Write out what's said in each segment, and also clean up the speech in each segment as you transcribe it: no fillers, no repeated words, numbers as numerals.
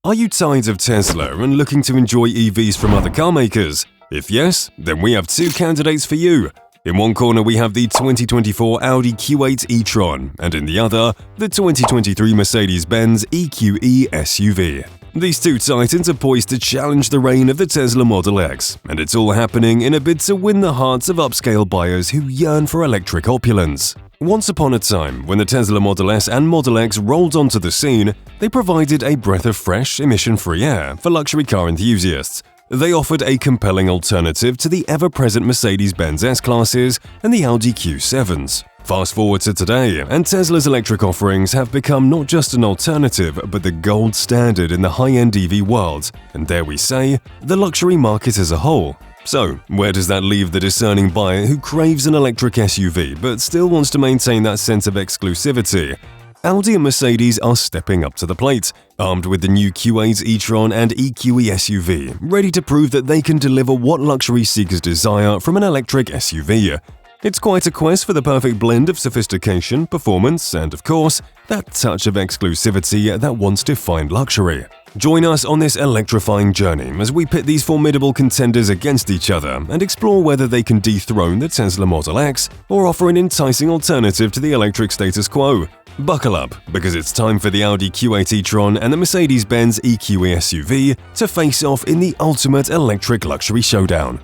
Are you tired of Tesla and looking to enjoy EVs from other car makers? If yes, then we have two candidates for you. In one corner we have the 2024 Audi Q8 E-Tron, and in the other, the 2023 Mercedes-Benz EQE SUV. These two titans are poised to challenge the reign of the Tesla Model X, and it's all happening in a bid to win the hearts of upscale buyers who yearn for electric opulence. Once upon a time, when the Tesla Model S and Model X rolled onto the scene, they provided a breath of fresh, emission-free air for luxury car enthusiasts. They offered a compelling alternative to the ever-present Mercedes-Benz S-Classes and the Audi Q7s. Fast forward to today, and Tesla's electric offerings have become not just an alternative, but the gold standard in the high-end EV world, and dare we say, the luxury market as a whole. So, where does that leave the discerning buyer who craves an electric SUV but still wants to maintain that sense of exclusivity? Audi and Mercedes are stepping up to the plate, armed with the new Q8 E-Tron and EQE SUV, ready to prove that they can deliver what luxury seekers desire from an electric SUV. It's quite a quest for the perfect blend of sophistication, performance, and of course, that touch of exclusivity that wants to find luxury. Join us on this electrifying journey as we pit these formidable contenders against each other and explore whether they can dethrone the Tesla Model X or offer an enticing alternative to the electric status quo. Buckle up, because it's time for the Audi Q8 E-Tron and the Mercedes-Benz EQE SUV to face off in the ultimate electric luxury showdown.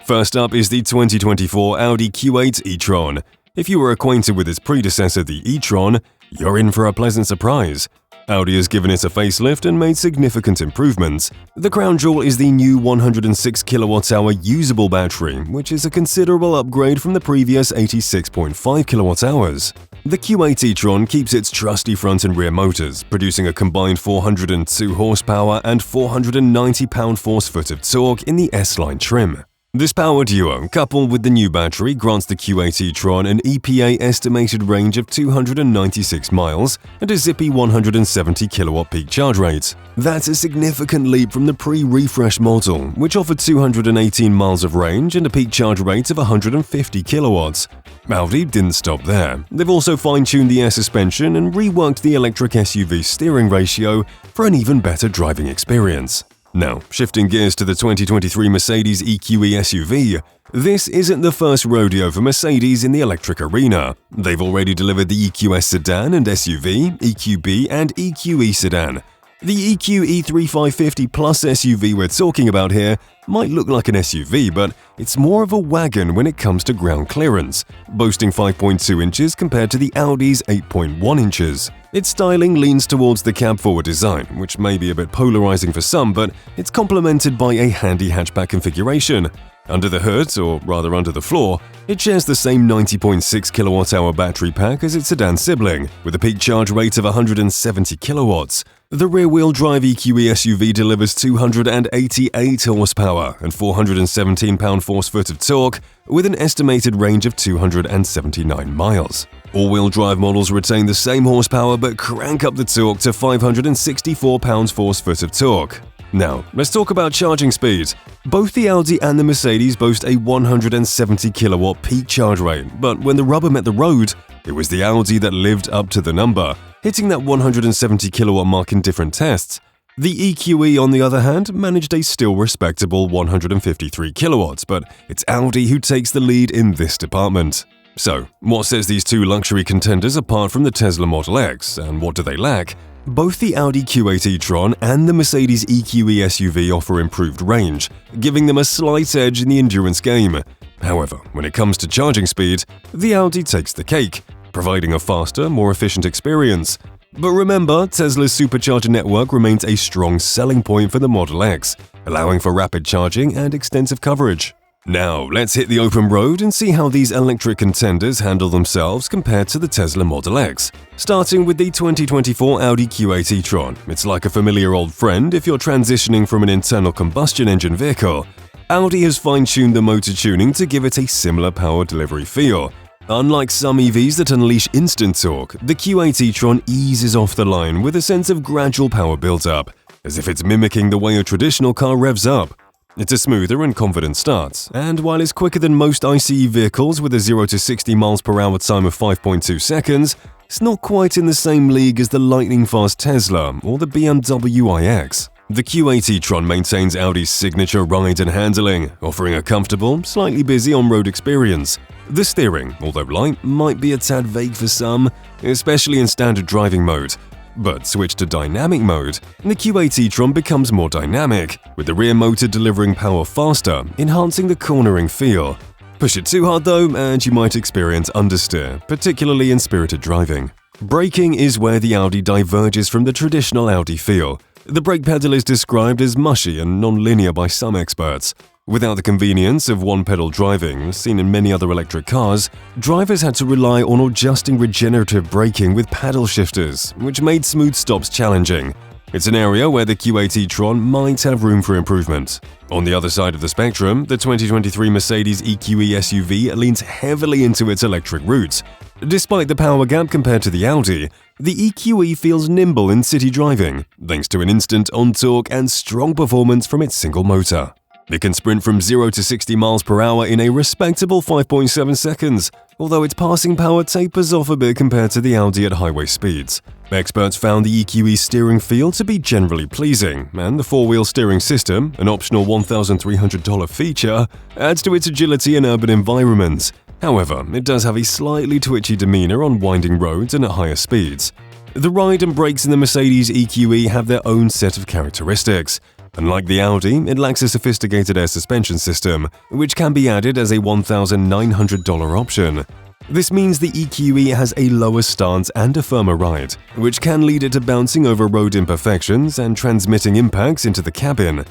First up is the 2024 Audi Q8 E-Tron. If you were acquainted with its predecessor, the e-tron, you're in for a pleasant surprise. Audi has given it a facelift and made significant improvements. The crown jewel is the new 106 kWh usable battery, which is a considerable upgrade from the previous 86.5 kWh. The Q8 E-Tron keeps its trusty front and rear motors, producing a combined 402 horsepower and 490 pound-force-foot of torque in the S-Line trim. This power duo, coupled with the new battery, grants the Q8 E-Tron an EPA estimated range of 296 miles and a zippy 170 kilowatt peak charge rate. That's a significant leap from the pre-refresh model, which offered 218 miles of range and a peak charge rate of 150 kilowatts. Audi didn't stop there. They've also fine-tuned the air suspension and reworked the electric SUV steering ratio for an even better driving experience. Now, shifting gears to the 2023 Mercedes EQE SUV, this isn't the first rodeo for Mercedes in the electric arena. They've already delivered the EQS sedan and SUV, EQB and EQE sedan. The EQE 3550 Plus SUV we're talking about here might look like an SUV, but it's more of a wagon when it comes to ground clearance, boasting 5.2 inches compared to the Audi's 8.1 inches. Its styling leans towards the cab-forward design, which may be a bit polarizing for some, but it's complemented by a handy hatchback configuration. Under the hood, or rather under the floor, it shares the same 90.6 kWh battery pack as its sedan sibling, with a peak charge rate of 170 kilowatts. The rear-wheel drive EQE SUV delivers 288 horsepower and 417 pound-force-foot of torque, with an estimated range of 279 miles. All-wheel drive models retain the same horsepower but crank up the torque to 564 pounds-force-foot of torque. Now, let's talk about charging speed. Both the Audi and the Mercedes boast a 170 kilowatt peak charge rate, but when the rubber met the road, it was the Audi that lived up to the number, hitting that 170 kilowatt mark in different tests. The EQE, on the other hand, managed a still respectable 153 kilowatts, but it's Audi who takes the lead in this department. So, what sets these two luxury contenders apart from the Tesla Model X, and what do they lack? Both the Audi Q8 E-Tron and the Mercedes EQE SUV offer improved range, giving them a slight edge in the endurance game. However, when it comes to charging speed, the Audi takes the cake, providing a faster, more efficient experience. But remember, Tesla's supercharger network remains a strong selling point for the Model X, allowing for rapid charging and extensive coverage. Now, let's hit the open road and see how these electric contenders handle themselves compared to the Tesla Model X. Starting with the 2024 Audi Q8 E-Tron, it's like a familiar old friend if you're transitioning from an internal combustion engine vehicle. Audi has fine-tuned the motor tuning to give it a similar power delivery feel. Unlike some EVs that unleash instant torque, the Q8 E-Tron eases off the line with a sense of gradual power build-up, as if it's mimicking the way a traditional car revs up. It's a smoother and confident start, and while it's quicker than most ICE vehicles with a 0 to 60 miles per hour time of 5.2 seconds, it's not quite in the same league as the lightning-fast Tesla or the BMW iX. The Q8 E-Tron maintains Audi's signature ride and handling, offering a comfortable, slightly busy on-road experience. The steering, although light, might be a tad vague for some, especially in standard driving mode. But switch to dynamic mode, and the Q8 E-Tron becomes more dynamic, with the rear motor delivering power faster, enhancing the cornering feel. Push it too hard though, and you might experience understeer, particularly in spirited driving. Braking is where the Audi diverges from the traditional Audi feel. The brake pedal is described as mushy and non-linear by some experts. Without the convenience of one-pedal driving, seen in many other electric cars, drivers had to rely on adjusting regenerative braking with paddle shifters, which made smooth stops challenging. It's an area where the Q8 E-Tron might have room for improvement. On the other side of the spectrum, the 2023 Mercedes EQE SUV leans heavily into its electric roots. Despite the power gap compared to the Audi, the EQE feels nimble in city driving, thanks to an instant on-torque and strong performance from its single motor. It can sprint from 0 to 60 miles per hour in a respectable 5.7 seconds, although its passing power tapers off a bit compared to the Audi at highway speeds. Experts found the EQE's steering feel to be generally pleasing, and the four-wheel steering system, an optional $1,300 feature, adds to its agility in urban environments. However, it does have a slightly twitchy demeanor on winding roads and at higher speeds. The ride and brakes in the Mercedes EQE have their own set of characteristics. Unlike the Audi, it lacks a sophisticated air suspension system, which can be added as a $1,900 option. This means the EQE has a lower stance and a firmer ride, which can lead it to bouncing over road imperfections and transmitting impacts into the cabin.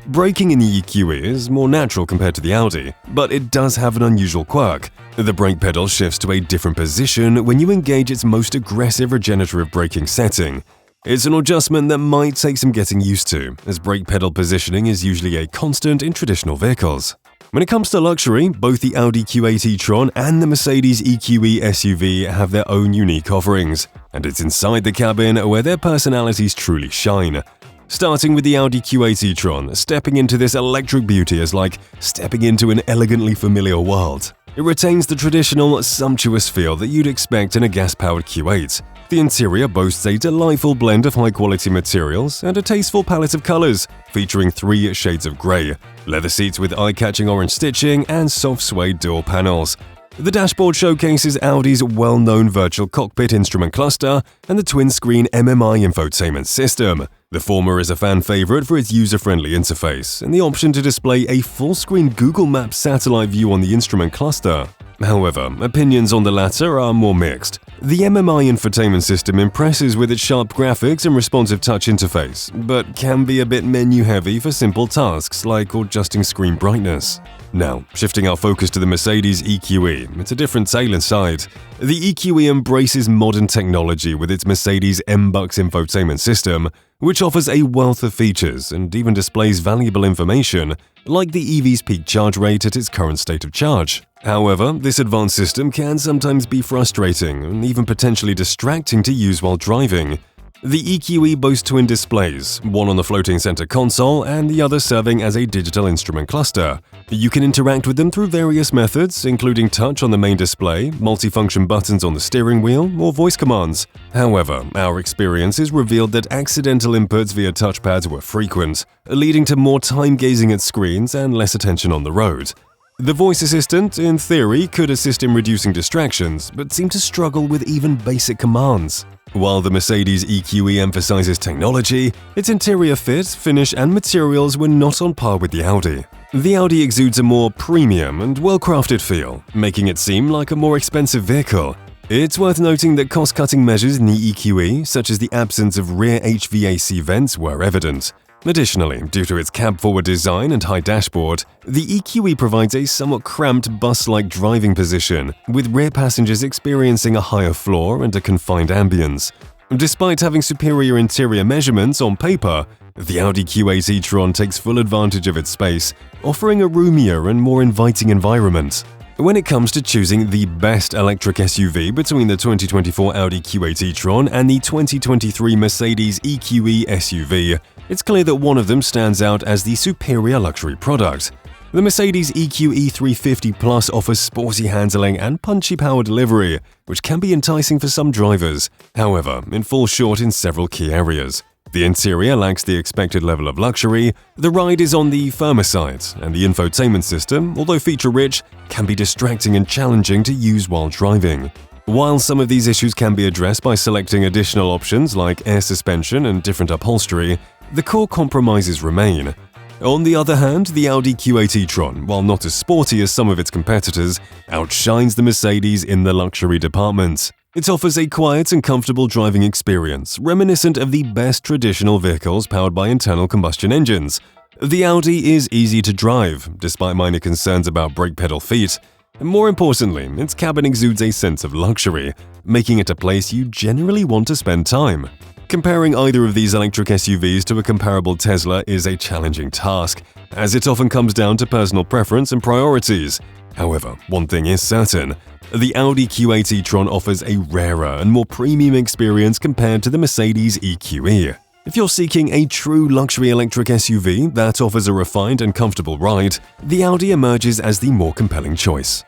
Braking in the EQE is more natural compared to the Audi, but it does have an unusual quirk. The brake pedal shifts to a different position when you engage its most aggressive regenerative braking setting. It's an adjustment that might take some getting used to, as brake pedal positioning is usually a constant in traditional vehicles. When it comes to luxury, both the Audi Q8 E-Tron and the Mercedes EQE SUV have their own unique offerings, and it's inside the cabin where their personalities truly shine. Starting with the Audi Q8 E-Tron, stepping into this electric beauty is like stepping into an elegantly familiar world. It retains the traditional, sumptuous feel that you'd expect in a gas-powered Q8. The interior boasts a delightful blend of high-quality materials and a tasteful palette of colors, featuring 3 shades of gray, leather seats with eye-catching orange stitching, and soft suede door panels. The dashboard showcases Audi's well-known virtual cockpit instrument cluster and the twin-screen MMI infotainment system. The former is a fan favorite for its user-friendly interface and the option to display a full-screen Google Maps satellite view on the instrument cluster. However, opinions on the latter are more mixed. The MMI infotainment system impresses with its sharp graphics and responsive touch interface, but can be a bit menu-heavy for simple tasks like adjusting screen brightness. Now, shifting our focus to the Mercedes EQE, it's a different tale inside. The EQE embraces modern technology with its Mercedes M-Bux infotainment system, which offers a wealth of features and even displays valuable information, like the EV's peak charge rate at its current state of charge. However, this advanced system can sometimes be frustrating and even potentially distracting to use while driving. The EQE boasts twin displays, one on the floating center console and the other serving as a digital instrument cluster. You can interact with them through various methods, including touch on the main display, multifunction buttons on the steering wheel, or voice commands. However, our experiences revealed that accidental inputs via touchpads were frequent, leading to more time gazing at screens and less attention on the road. The voice assistant, in theory, could assist in reducing distractions, but seemed to struggle with even basic commands. While the Mercedes EQE emphasizes technology, its interior fit, finish, and materials were not on par with the Audi. The Audi exudes a more premium and well-crafted feel, making it seem like a more expensive vehicle. It's worth noting that cost-cutting measures in the EQE, such as the absence of rear HVAC vents, were evident. Additionally, due to its cab-forward design and high dashboard, the EQE provides a somewhat cramped bus-like driving position, with rear passengers experiencing a higher floor and a confined ambience. Despite having superior interior measurements on paper, the Audi Q8 E-Tron takes full advantage of its space, offering a roomier and more inviting environment. When it comes to choosing the best electric SUV between the 2024 Audi Q8 E-Tron and the 2023 Mercedes EQE SUV, it's clear that one of them stands out as the superior luxury product. The Mercedes EQE 350 Plus offers sporty handling and punchy power delivery, which can be enticing for some drivers. However, it falls short in several key areas. The interior lacks the expected level of luxury, the ride is on the firmer side, and the infotainment system, although feature-rich, can be distracting and challenging to use while driving. While some of these issues can be addressed by selecting additional options like air suspension and different upholstery, the core compromises remain. On the other hand, the Audi Q8 E-Tron, while not as sporty as some of its competitors, outshines the Mercedes in the luxury department. It offers a quiet and comfortable driving experience, reminiscent of the best traditional vehicles powered by internal combustion engines. The Audi is easy to drive, despite minor concerns about brake pedal feet. And more importantly, its cabin exudes a sense of luxury, making it a place you generally want to spend time. Comparing either of these electric SUVs to a comparable Tesla is a challenging task, as it often comes down to personal preference and priorities. However, one thing is certain: the Audi Q8 E-Tron offers a rarer and more premium experience compared to the Mercedes EQE. If you're seeking a true luxury electric SUV that offers a refined and comfortable ride, the Audi emerges as the more compelling choice.